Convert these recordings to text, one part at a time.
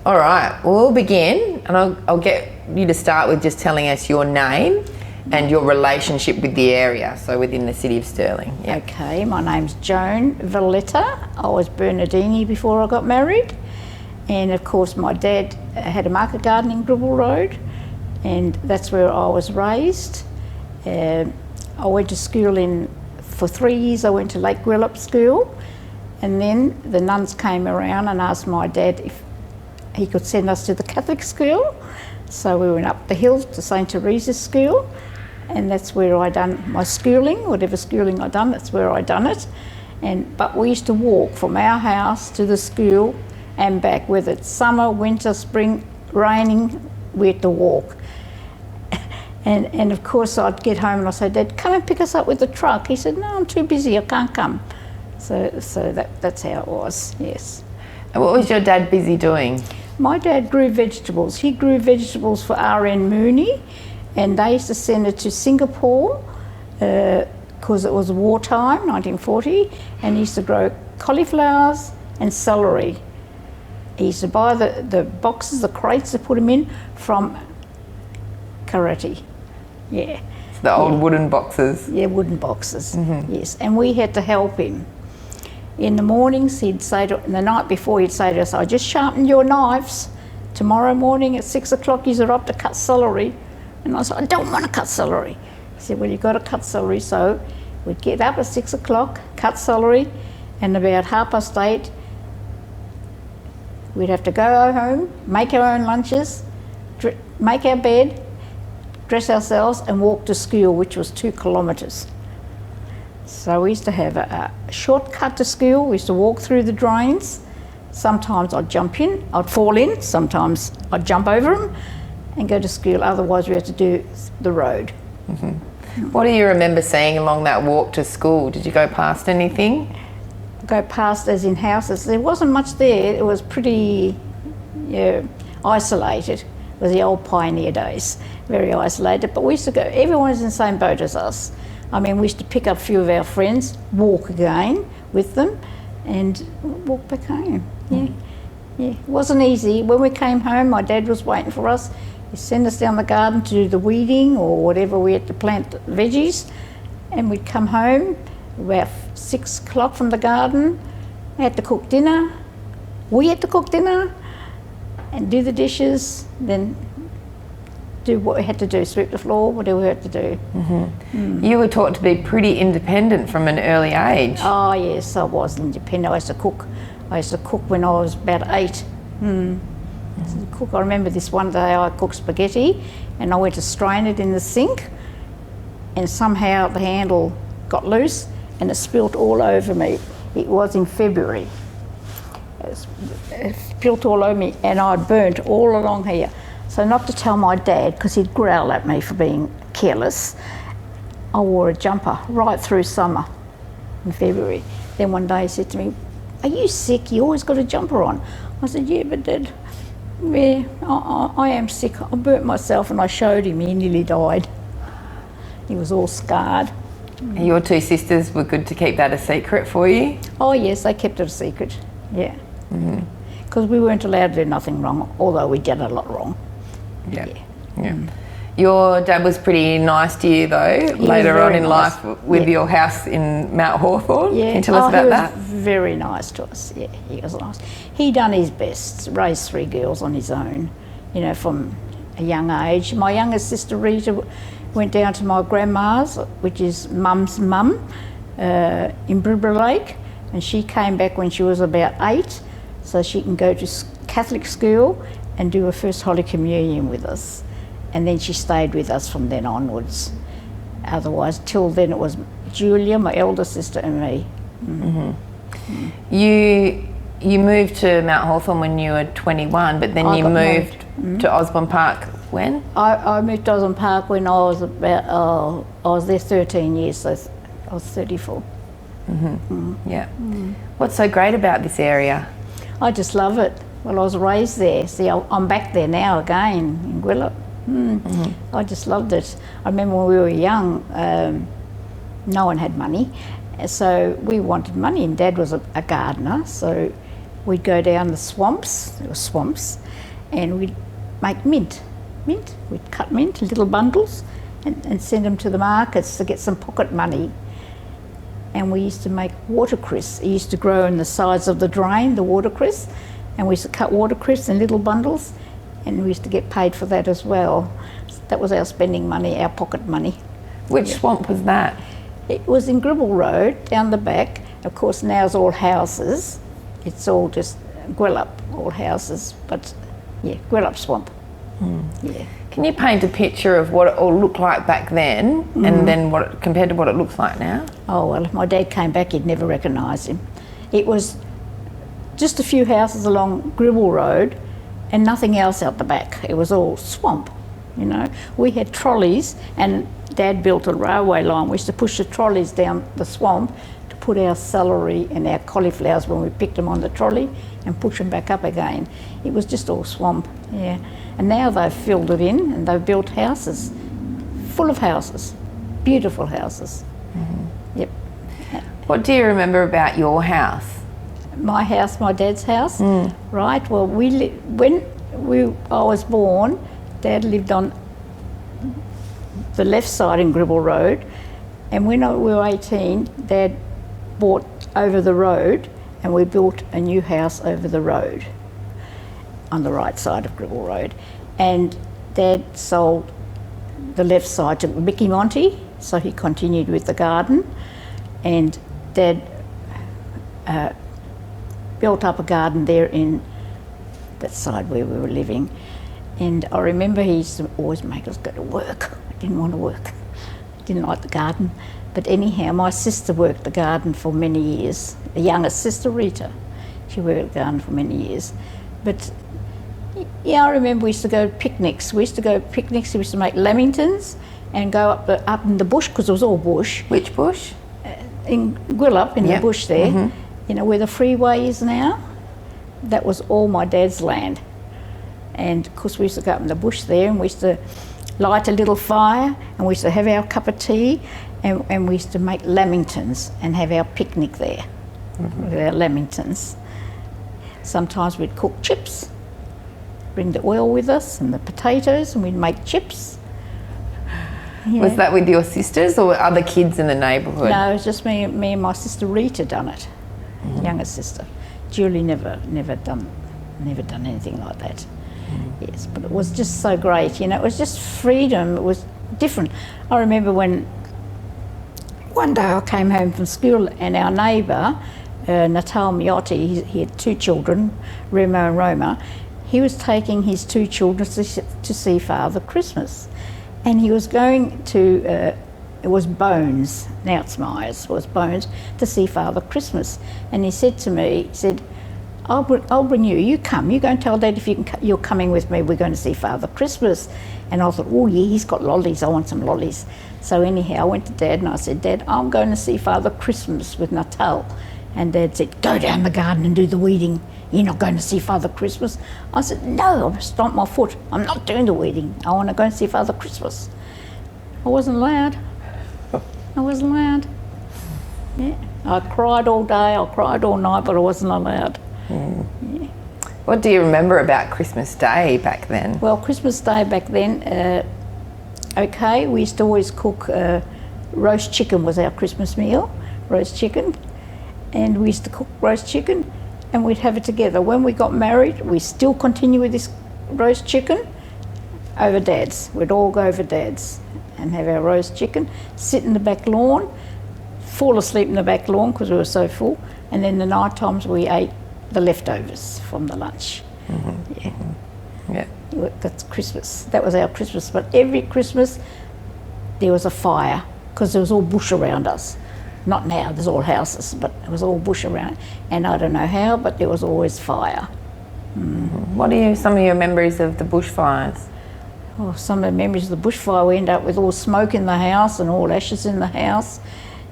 All right, we'll begin, and I'll get you to start with just telling us your name and your relationship with the area, so within the city of Stirling. Yeah. Okay, my name's Joan Veletta. I was Bernardini before I got married, and of course my dad had a market garden in Gribble Road, and that's where I was raised. I went to school for 3 years. I went to Lake Gwelup school, and then the nuns came around and asked my dad if he could send us to the Catholic school. So we went up the hill to St Teresa's school, and that's where I done my schooling. Whatever schooling I done, that's where I done it. But we used to walk from our house to the school and back, whether it's summer, winter, spring, raining, we had to walk. And of course I'd get home and I'd say, Dad, come and pick us up with the truck. He said, no, I'm too busy, I can't come. So that's how it was, yes. And what was your dad busy doing? My dad grew vegetables. He grew vegetables for RN Mooney, and they used to send it to Singapore because it was wartime, 1940, and he used to grow cauliflowers and celery. He used to buy the boxes, the crates to put them in from Karate. Yeah. The old wooden boxes? Yeah, wooden boxes, yes. And we had to help him. In the mornings, he'd say and the night before, he'd say to us, I just sharpened your knives. Tomorrow morning at 6 o'clock, you're up to cut celery. And I said, I don't want to cut celery. He said, well, you've got to cut celery. So we'd get up at 6 o'clock, cut celery, and about 8:30, we'd have to go home, make our own lunches, make our bed, dress ourselves, and walk to school, which was 2 kilometres. So we used to have a shortcut to school. We used to walk through the drains. Sometimes I'd jump in, I'd fall in, sometimes I'd jump over them and go to school. Otherwise we had to do the road. What do you remember seeing along that walk to school? Did you go past anything? Go past as in houses. There wasn't much there. It was pretty isolated. It was the old pioneer days, very isolated. But we used to go, everyone was in the same boat as us. I mean, we used to pick up a few of our friends, walk again with them, and walk back home. Yeah. It wasn't easy. When we came home, my dad was waiting for us. He'd send us down the garden to do the weeding or whatever we had to plant veggies, and we'd come home about 6 o'clock from the garden. We had to cook dinner. We had to cook dinner and do the dishes, then do what we had to do, sweep the floor, whatever we had to do. You were taught to be pretty independent from an early age. Oh yes, I was independent. I used to cook. I used to cook when I was about 8. I remember this one day I cooked spaghetti and I went to strain it in the sink, and somehow the handle got loose and it spilt all over me. It was in February. It spilt all over me and I'd burnt all along here. So not to tell my dad, because he'd growl at me for being careless, I wore a jumper right through summer in February. Then one day he said to me, are you sick? You always got a jumper on. I said, yeah, but Dad, yeah, I am sick. I burnt myself, and I showed him. He nearly died. He was all scarred. Your 2 sisters were good to keep that a secret for you? Oh yes, they kept it a secret, yeah. Because we weren't allowed to do nothing wrong, although we did a lot wrong. Yeah. Your dad was pretty nice to you though, later on in life with your house in Mount Hawthorn. Yeah. Can you tell us about that? He was very nice to us, yeah, he was nice. He done his best, raised 3 girls on his own, from a young age. My youngest sister Rita went down to my grandma's, which is Mum's mum, in Bribra Lake, and she came back when she was about 8, so she can go to Catholic school and do her first Holy Communion with us. And then she stayed with us from then onwards. Otherwise, till then it was Julia, my elder sister, and me. You moved to Mount Hawthorn when you were 21, but then you moved to Osborne Park when? I moved to Osborne Park when I was about, I was there 13 years, so I was 34. Yeah. What's so great about this area? I just love it. Well, I was raised there. See, I'm back there now again in Gwelup. I just loved it. I remember when we were young, no one had money, so we wanted money, and Dad was a gardener, so we'd go down the swamps, there were swamps, and we'd make mint. We'd cut mint in little bundles and send them to the markets to get some pocket money. And we used to make watercress. It used to grow in the sides of the drain, the watercress, and we used to cut watercress in little bundles, and we used to get paid for that as well. That was our spending money, our pocket money. Which swamp was that? It was in Gribble Road, down the back. Of course, now it's all houses. It's all just Gwelup, all houses, but yeah, Gwelup swamp. Yeah. Can you paint a picture of what it all looked like back then and then what compared to what it looks like now? Oh, well, if my dad came back, he'd never recognise him. It was just a few houses along Gribble Road and nothing else out the back. It was all swamp, you know. We had trolleys, and Dad built a railway line. We used to push the trolleys down the swamp to put our celery and our cauliflowers when we picked them on the trolley and push them back up again. It was just all swamp, yeah. And now they've filled it in and they've built houses, full of houses, beautiful houses. Yep. What do you remember about your house? My house, my dad's house, right? Well, when I was born, Dad lived on the left side in Gribble Road, and when we were 18, Dad bought over the road, and we built a new house over the road, on the right side of Gribble Road. And Dad sold the left side to Mickey Monty, so he continued with the garden, and Dad built up a garden there in that side where we were living. And I remember he used to always make us go to work. I didn't want to work. I didn't like the garden. But anyhow, my sister worked the garden for many years. The youngest sister, Rita, she worked the garden for many years. But yeah, I remember we used to go to picnics. We used to make lamingtons and go up in the bush, because it was all bush. Which bush? In Gwelup, in the bush there, you know, where the freeway is now. That was all my dad's land. And of course we used to go up in the bush there, and we used to light a little fire, and we used to have our cup of tea, and we used to make lamingtons and have our picnic there with our lamingtons. Sometimes we'd cook chips, bring the oil with us and the potatoes, and we'd make chips. Yeah. Was that with your sisters or other kids in the neighbourhood? No, it was just me and my sister Rita done it, youngest sister. Julie never done anything like that. Yes, but it was just so great, you know. It was just freedom. It was different. I remember when one day I came home from school, and our neighbour, Natal Miotti, he had two children, Remo and Roma. He was taking his two children to see Father Christmas, and he was going to, it was Bones, now it's Myers, it was Bones, to see Father Christmas. And he said to me, he said, I'll bring you, you come, you go and tell Dad if you're coming with me, we're going to see Father Christmas. And I thought, oh yeah, he's got lollies, I want some lollies. So anyhow, I went to Dad and I said, Dad, I'm going to see Father Christmas with Natal. And Dad said, go down the garden and do the weeding. You're not going to see Father Christmas? I said, no, I've stomped my foot. I'm not doing the weeding. I want to go and see Father Christmas. I wasn't allowed. I wasn't allowed. Yeah. I cried all day, I cried all night, but I wasn't allowed. Yeah. What do you remember about Christmas Day back then? Well, Christmas Day back then, okay, we used to always cook roast chicken was our Christmas meal, roast chicken. And we used to cook roast chicken and we'd have it together. When we got married, we still continue with this roast chicken over Dad's. We'd all go over Dad's and have our roast chicken, sit in the back lawn, fall asleep in the back lawn because we were so full, and then the night times we ate the leftovers from the lunch. Yeah. That's Christmas. That was our Christmas. But every Christmas there was a fire because there was all bush around us. Not now, there's all houses, but it was all bush around. And I don't know how, but there was always fire. What are some of your memories of the bushfires? Oh, some of the memories of the bushfire, we ended up with all smoke in the house and all ashes in the house.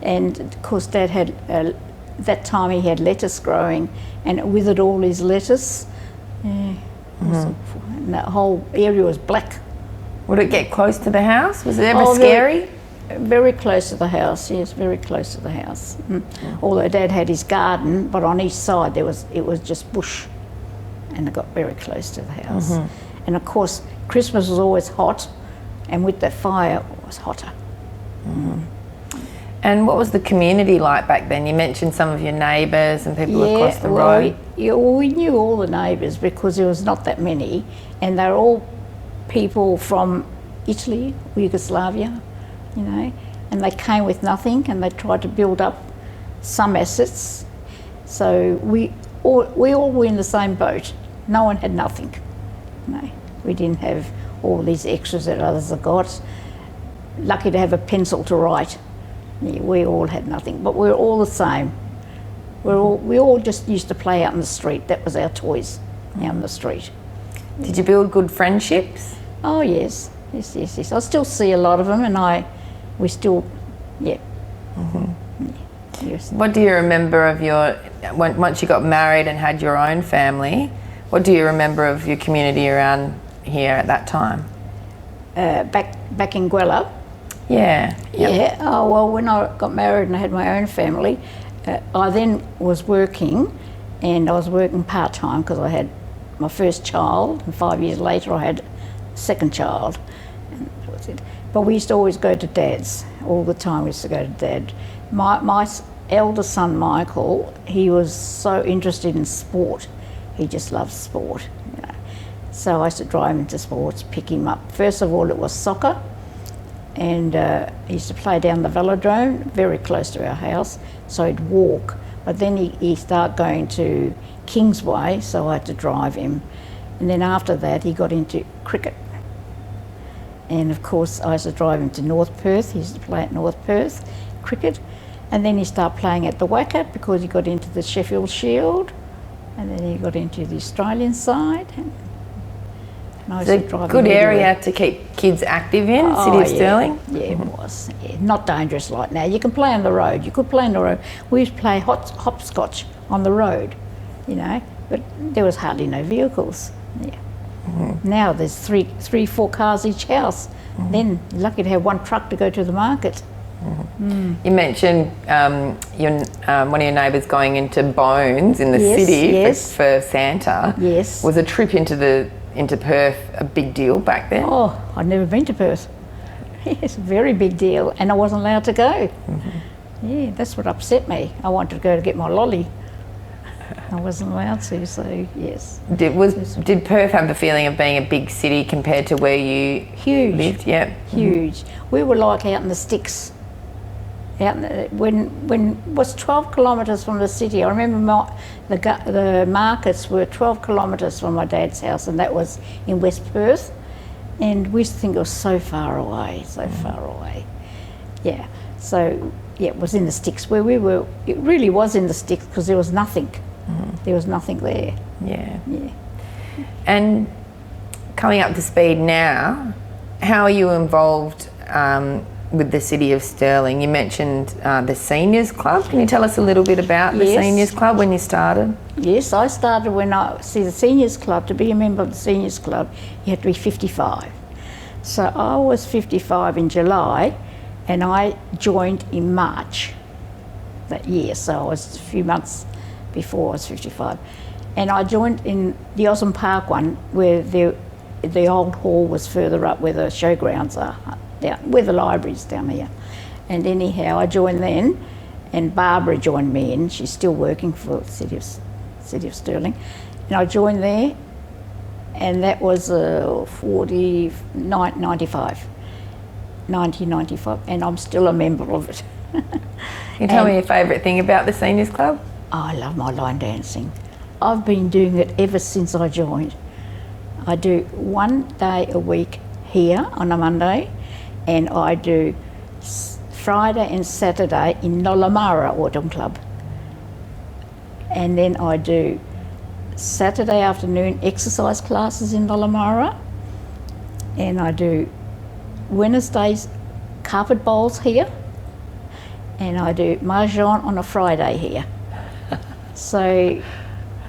And of course Dad had, that time he had lettuce growing and it withered all his lettuce. Yeah. And that whole area was black. Would it get close to the house? Was it ever scary? Very close to the house, yes, very close to the house. Although Dad had his garden, but on each side it was just bush, and it got very close to the house. And of course, Christmas was always hot, and with that fire, it was hotter. And what was the community like back then? You mentioned some of your neighbours and people across the road. We knew all the neighbours because there was not that many, and they were all people from Italy, Yugoslavia, you know, and they came with nothing and they tried to build up some assets. So we all were in the same boat. No one had nothing. No, we didn't have all these extras that others have got. Lucky to have a pencil to write. Yeah, we all had nothing, but we were all the same. We all just used to play out in the street. That was our toys, out in the street. Did you build good friendships? Oh yes. Yes. I still see a lot of them, and we still, yeah. Yes. What do you remember of once you got married and had your own family, what do you remember of your community around here at that time? Back in Gwelup? Yeah. Yeah. Oh, well, when I got married and I had my own family, I then was working, and I was working part-time because I had my first child, and 5 years later I had a second child. And that was it. But we used to always go to Dad's. All the time we used to go to Dad. My eldest son, Michael, he was so interested in sport. He just loved sport, you know. So I used to drive him to sports, pick him up. First of all, it was soccer. And he used to play down the velodrome, very close to our house, so he'd walk. But then he started going to Kingsway, so I had to drive him. And then after that, he got into cricket. And of course, I used to drive him to North Perth. He used to play at North Perth, cricket. And then he started playing at the Wacker because he got into the Sheffield Shield. And then he got into the Australian side. It's a good area to keep kids active in, City of Stirling. Yeah, it was. Yeah. Not dangerous like now. You can play on the road. You could play on the road. We used to play hopscotch on the road, you know, but there was hardly no vehicles. Yeah. Now there's three, 4 cars each house. Then you're lucky to have one truck to go to the market. You mentioned one of your neighbours going into Bones in the city for Santa. Yes. Was a trip into Perth a big deal back then? Oh, I'd never been to Perth. Yes, very big deal, and I wasn't allowed to go. Yeah, that's what upset me. I wanted to go to get my lolly. I wasn't allowed to, so yes. Did Perth have the feeling of being a big city compared to where you lived? Yeah. Huge. We were like out in the sticks. When it was 12 kilometres from the city. I remember the markets were 12 kilometres from my dad's house, and that was in West Perth. And we used to think it was so far away, Yeah. So, yeah, it was in the sticks where we were. It really was in the sticks because there was nothing. There was nothing there. Yeah. And coming up to speed now, how are you involved with the City of Stirling? You mentioned the Seniors Club. Can you tell us a little bit about the Seniors Club, when you started? Yes, I started the Seniors Club, to be a member of the Seniors Club, you had to be 55. So I was 55 in July, and I joined in March that year. So I was a few months before I was 55. And I joined in the Osborne Park one, where the old hall was further up where the showgrounds are. Where the library's down here. And anyhow, I joined then, and Barbara joined me in. She's still working for the City of Stirling. And I joined there, and that was 1995, and I'm still a member of it. Can you tell me your favourite thing about the Seniors Club? Oh, I love my line dancing. I've been doing it ever since I joined. I do 1 day a week here on a Monday, and I do Friday and Saturday in Nollamara Autumn Club. And then I do Saturday afternoon exercise classes in Nollamara, and I do Wednesdays carpet bowls here, and I do mahjong on a Friday here. So,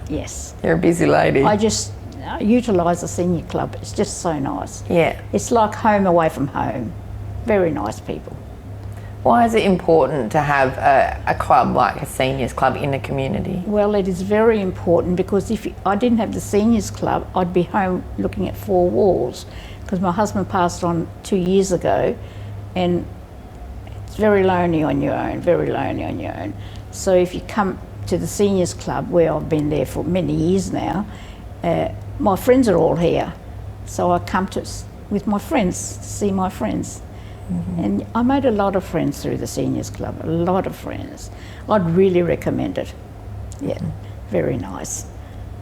yes. You're a busy lady. I just utilise the senior club. It's just so nice. Yeah. It's like home away from home. Very nice people. Why is it important to have a club like a seniors club in the community? Well, it is very important because if I didn't have the seniors club, I'd be home looking at four walls, because my husband passed on 2 years ago, and it's very lonely on your own, very lonely on your own. So if you come to the seniors club, where I've been there for many years now, my friends are all here. So I come with my friends to see my friends. Mm-hmm. And I made a lot of friends through the seniors club, a lot of friends. I'd really recommend it. Yeah, very nice.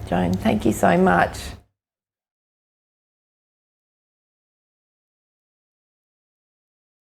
Joan, thank you so much.